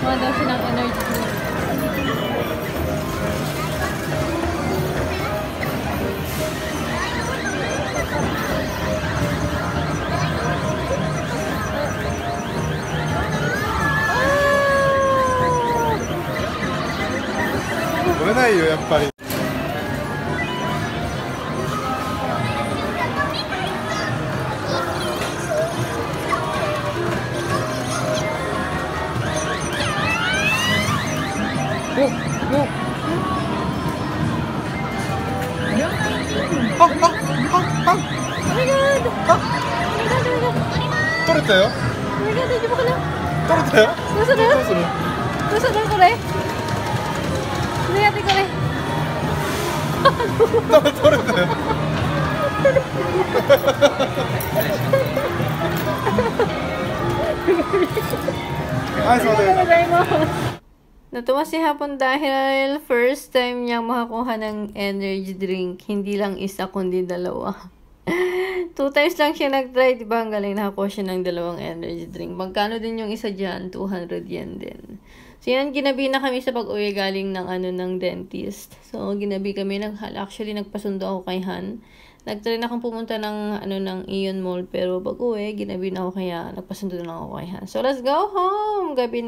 Mga daw siya ng energy drink.飲めないよやっぱり。取れたよ。取れたよ。どうする？これ。これ。取れたよ。はい、そうです。Natuwa si Hapon dahil first time niyang makakuha ng energy drink. Hindi lang isa, kundi dalawa. 2 times lang siya nag-try, diba? Ang galing, nakakuha siya ng 2 energy drink. Magkano din yung isa dyan? 200 yen din. So yan, ginabi na kami sa pag-uwi galing ng dentist. So ginabi kami, actually nagpasundo ako kay Han. Nag-try na akong pumunta ng Ion Mall, pero pag-uwi, ginabi na ako kaya nagpasundo na ako kay Han. So let's go home! Gabi na.